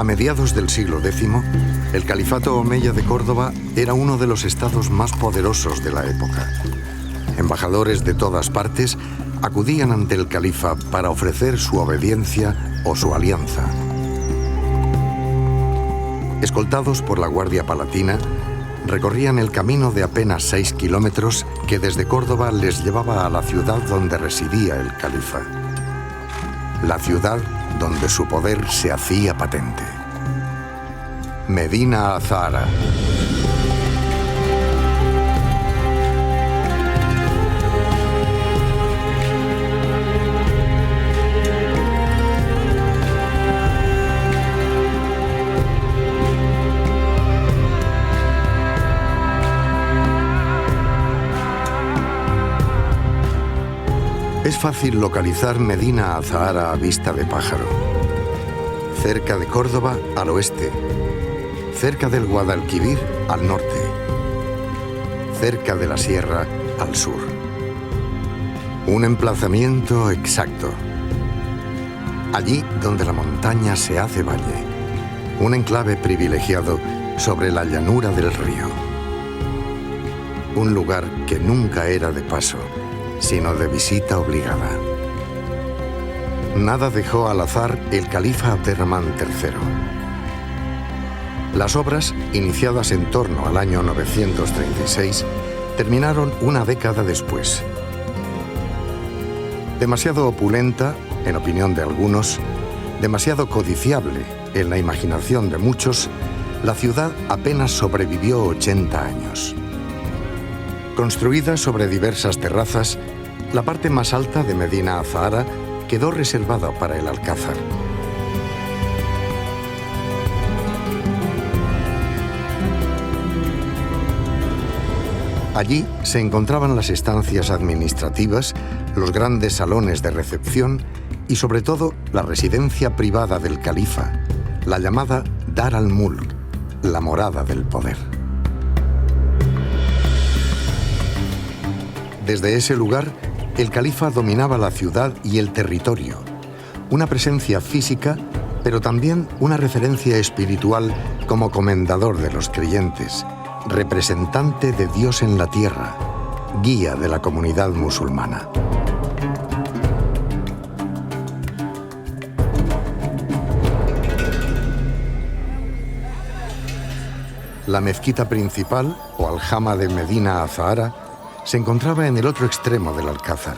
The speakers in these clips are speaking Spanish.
A mediados del siglo X, el califato omeya de Córdoba era uno de los estados más poderosos de la época. Embajadores de todas partes acudían ante el califa para ofrecer su obediencia o su alianza. Escoltados por la Guardia Palatina, recorrían el camino de apenas 6 kilómetros que desde Córdoba les llevaba a la ciudad donde residía el califa. La ciudad donde su poder se hacía patente. Medina Azahara. Es fácil localizar Medina Azahara a vista de pájaro. Cerca de Córdoba al oeste, cerca del Guadalquivir al norte, cerca de la sierra al sur. Un emplazamiento exacto. Allí donde la montaña se hace valle, un enclave privilegiado sobre la llanura del río. Un lugar que nunca era de paso, sino de visita obligada. Nada dejó al azar el califa Abderramán III. Las obras, iniciadas en torno al año 936, terminaron una década después. Demasiado opulenta, en opinión de algunos, demasiado codiciable en la imaginación de muchos, la ciudad apenas sobrevivió 80 años. Construida sobre diversas terrazas, la parte más alta de Medina Azahara quedó reservada para el alcázar. Allí se encontraban las estancias administrativas, los grandes salones de recepción y sobre todo la residencia privada del califa, la llamada Dar al-Mulk, la morada del poder. Desde ese lugar, el califa dominaba la ciudad y el territorio, una presencia física, pero también una referencia espiritual como comendador de los creyentes, representante de Dios en la tierra, guía de la comunidad musulmana. La mezquita principal, o aljama de Medina Azahara, se encontraba en el otro extremo del alcázar.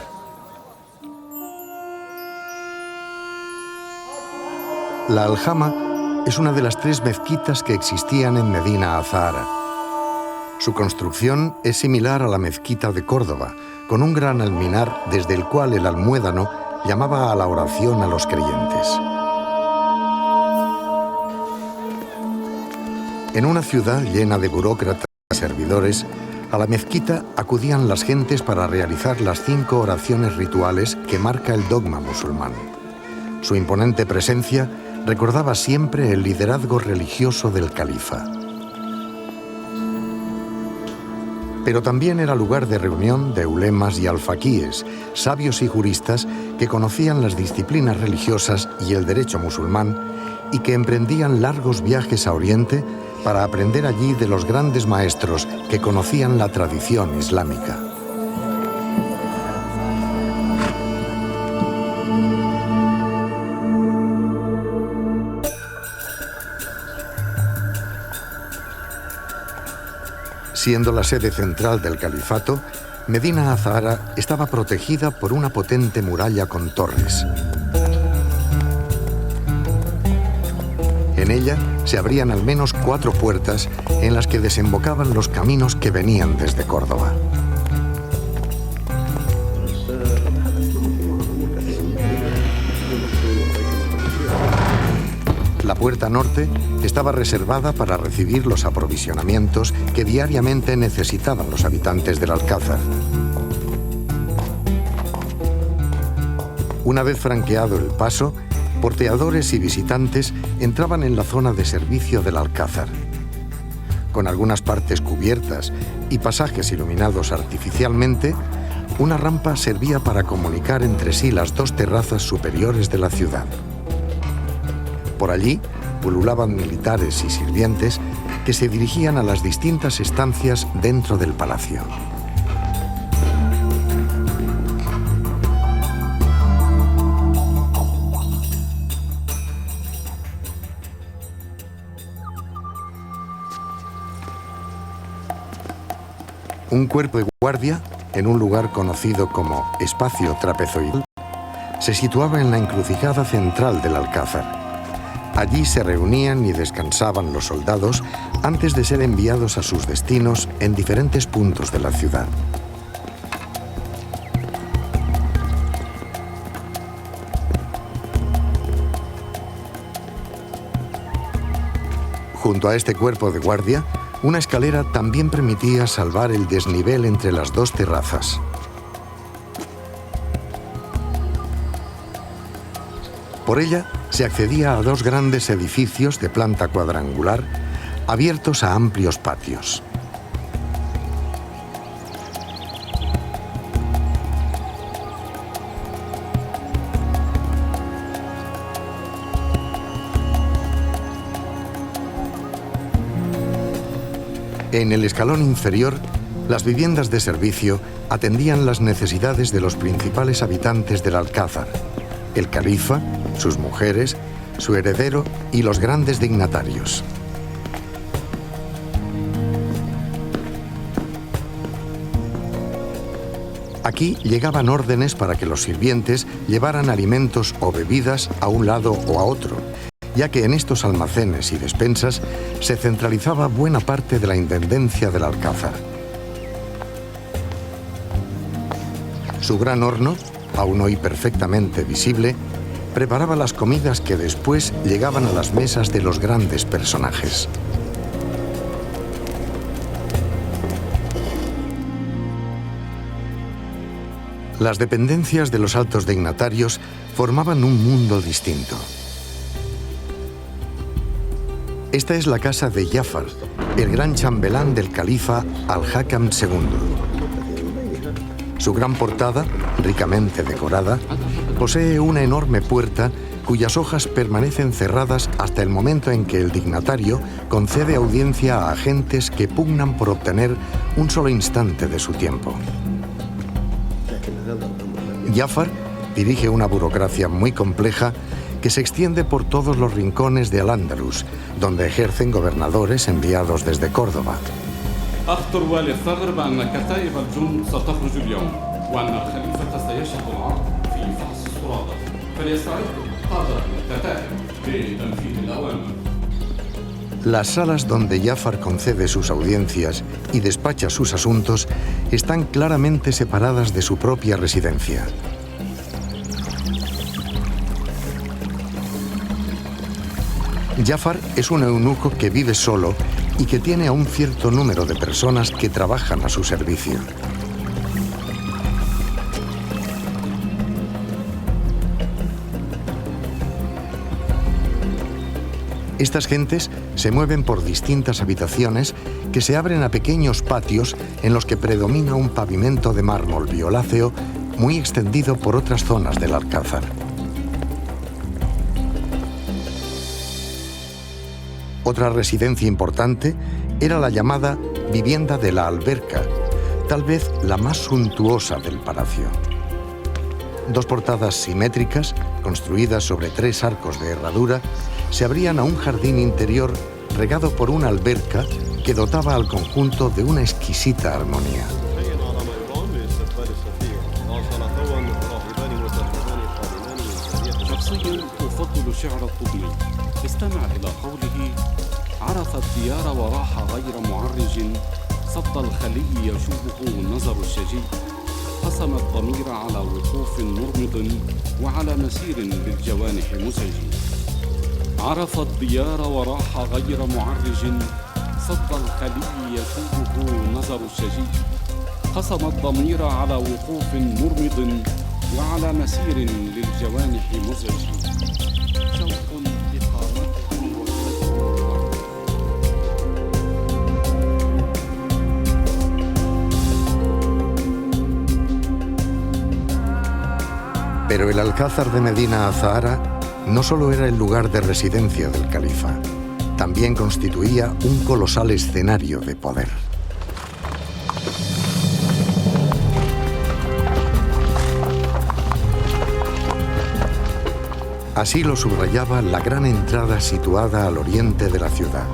La aljama es una de las 3 mezquitas que existían en Medina Azahara. Su construcción es similar a la mezquita de Córdoba, con un gran alminar desde el cual el almuédano llamaba a la oración a los creyentes. En una ciudad llena de burócratas y servidores, a la mezquita acudían las gentes para realizar las 5 oraciones rituales que marca el dogma musulmán. Su imponente presencia recordaba siempre el liderazgo religioso del califa. Pero también era lugar de reunión de ulemas y alfaquíes, sabios y juristas que conocían las disciplinas religiosas y el derecho musulmán y que emprendían largos viajes a Oriente para aprender allí de los grandes maestros que conocían la tradición islámica. Siendo la sede central del califato, Medina Azahara estaba protegida por una potente muralla con torres. En ella se abrían al menos 4 puertas en las que desembocaban los caminos que venían desde Córdoba. La puerta norte estaba reservada para recibir los aprovisionamientos que diariamente necesitaban los habitantes del alcázar. Una vez franqueado el paso, porteadores y visitantes entraban en la zona de servicio del alcázar. Con algunas partes cubiertas y pasajes iluminados artificialmente, una rampa servía para comunicar entre sí las 2 terrazas superiores de la ciudad. Por allí pululaban militares y sirvientes que se dirigían a las distintas estancias dentro del palacio. Un cuerpo de guardia, en un lugar conocido como espacio trapezoidal, se situaba en la encrucijada central del Alcázar. Allí se reunían y descansaban los soldados antes de ser enviados a sus destinos en diferentes puntos de la ciudad. Junto a este cuerpo de guardia, una escalera también permitía salvar el desnivel entre las dos terrazas. Por ella se accedía a dos grandes edificios de planta cuadrangular, abiertos a amplios patios. En el escalón inferior, las viviendas de servicio atendían las necesidades de los principales habitantes del Alcázar: el califa, sus mujeres, su heredero y los grandes dignatarios. Aquí llegaban órdenes para que los sirvientes llevaran alimentos o bebidas a un lado o a otro, ya que en estos almacenes y despensas se centralizaba buena parte de la intendencia del Alcázar. Su gran horno, aún hoy perfectamente visible, preparaba las comidas que después llegaban a las mesas de los grandes personajes. Las dependencias de los altos dignatarios formaban un mundo distinto. Esta es la casa de Jafar, el gran chambelán del califa Al-Hakam II. Su gran portada, ricamente decorada, posee una enorme puerta cuyas hojas permanecen cerradas hasta el momento en que el dignatario concede audiencia a agentes que pugnan por obtener un solo instante de su tiempo. Jafar dirige una burocracia muy compleja que se extiende por todos los rincones de Al-Ándalus, donde ejercen gobernadores enviados desde Córdoba. Las salas donde Jafar concede sus audiencias y despacha sus asuntos están claramente separadas de su propia residencia. Jafar es un eunuco que vive solo y que tiene a un cierto número de personas que trabajan a su servicio. Estas gentes se mueven por distintas habitaciones que se abren a pequeños patios en los que predomina un pavimento de mármol violáceo muy extendido por otras zonas del Alcázar. Otra residencia importante era la llamada vivienda de la alberca, tal vez la más suntuosa del palacio. Dos portadas simétricas, construidas sobre tres arcos de herradura, se abrían a un jardín interior regado por una alberca que dotaba al conjunto de una exquisita armonía. استمع إلى قوله: عرف الديار وراح غير معرج، صد الخلي يشوبه النظر الشجي، قسم الضمير على وقوف مرمض وعلى مسير للجوانح مزعج. عرف الديار وراح غير معرج، صد الخلي يشوبه النظر الشجي، قسم الضمير على وقوف مرمض وعلى مسير للجوانح مزعج. Pero el Alcázar de Medina Azahara no solo era el lugar de residencia del califa, también constituía un colosal escenario de poder. Así lo subrayaba la gran entrada situada al oriente de la ciudad.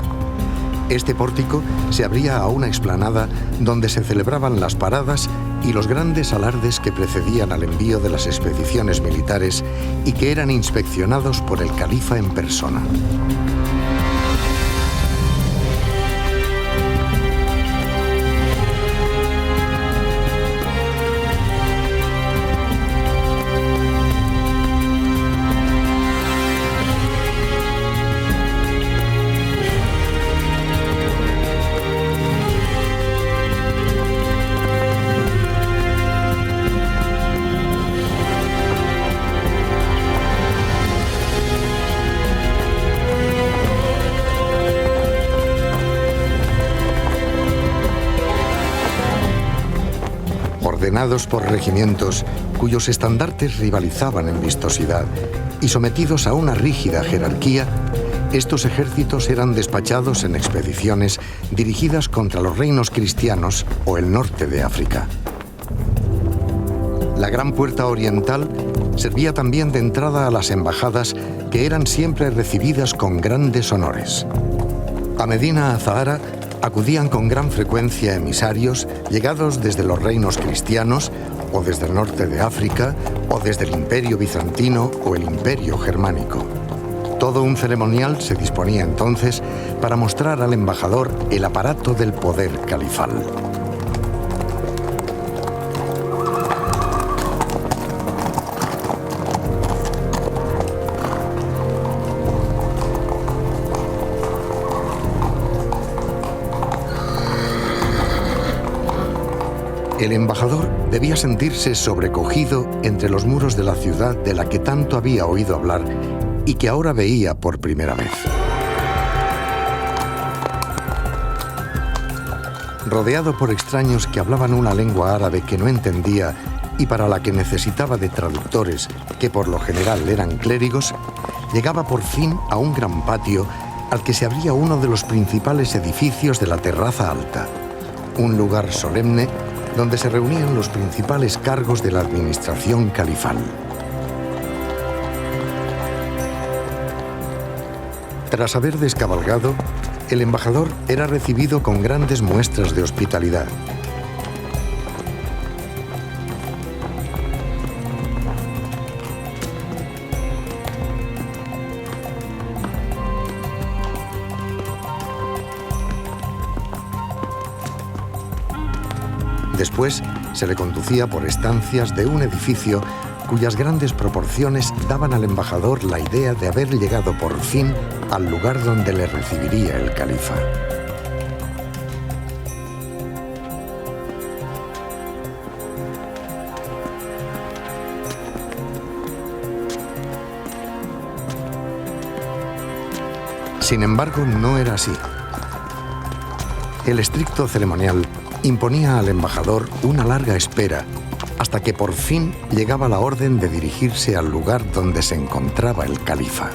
Este pórtico se abría a una explanada donde se celebraban las paradas y los grandes alardes que precedían al envío de las expediciones militares y que eran inspeccionados por el califa en persona. Ordenados por regimientos cuyos estandartes rivalizaban en vistosidad y sometidos a una rígida jerarquía, estos ejércitos eran despachados en expediciones dirigidas contra los reinos cristianos o el norte de África. La gran puerta oriental servía también de entrada a las embajadas, que eran siempre recibidas con grandes honores. A Medina Azahara acudían con gran frecuencia emisarios llegados desde los reinos cristianos o desde el norte de África o desde el Imperio Bizantino o el Imperio Germánico. Todo un ceremonial se disponía entonces para mostrar al embajador el aparato del poder califal. El embajador debía sentirse sobrecogido entre los muros de la ciudad de la que tanto había oído hablar y que ahora veía por primera vez. Rodeado por extraños que hablaban una lengua árabe que no entendía y para la que necesitaba de traductores, que por lo general eran clérigos, llegaba por fin a un gran patio al que se abría uno de los principales edificios de la terraza alta, un lugar solemne donde se reunían los principales cargos de la administración califal. Tras haber descabalgado, el embajador era recibido con grandes muestras de hospitalidad. Después se le conducía por estancias de un edificio cuyas grandes proporciones daban al embajador la idea de haber llegado por fin al lugar donde le recibiría el califa. Sin embargo, no era así. El estricto ceremonial imponía al embajador una larga espera hasta que por fin llegaba la orden de dirigirse al lugar donde se encontraba el califa.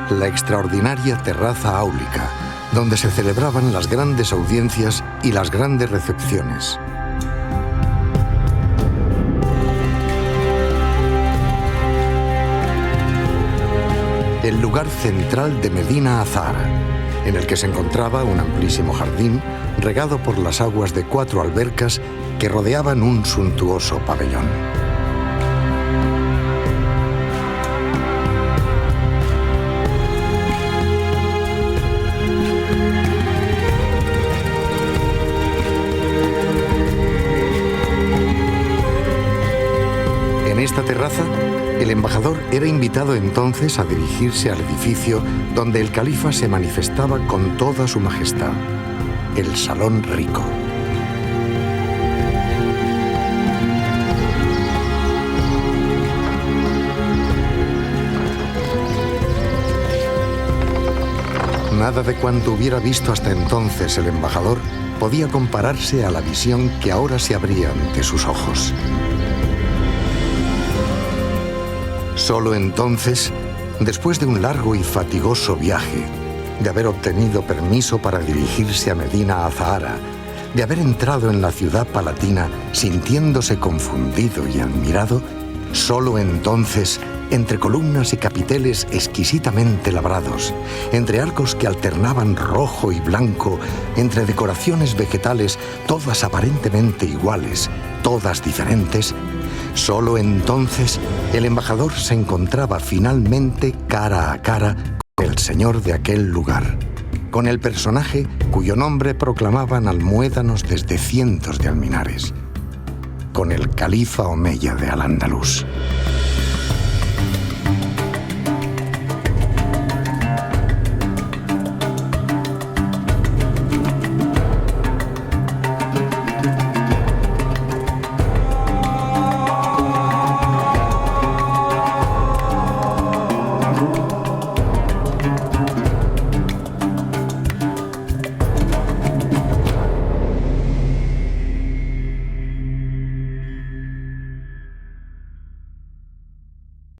La extraordinaria terraza áulica, donde se celebraban las grandes audiencias y las grandes recepciones. El lugar central de Medina Azahara, en el que se encontraba un amplísimo jardín regado por las aguas de 4 albercas que rodeaban un suntuoso pabellón. En esta terraza, el embajador era invitado entonces a dirigirse al edificio donde el califa se manifestaba con toda su majestad, el Salón Rico. Nada de cuanto hubiera visto hasta entonces el embajador podía compararse a la visión que ahora se abría ante sus ojos. Solo entonces, después de un largo y fatigoso viaje, de haber obtenido permiso para dirigirse a Medina Azahara, de haber entrado en la ciudad palatina sintiéndose confundido y admirado, solo entonces, entre columnas y capiteles exquisitamente labrados, entre arcos que alternaban rojo y blanco, entre decoraciones vegetales todas aparentemente iguales, todas diferentes, solo entonces el embajador se encontraba finalmente cara a cara con el señor de aquel lugar, con el personaje cuyo nombre proclamaban almuédanos desde cientos de alminares, con el califa omeya de Al-Ándalus.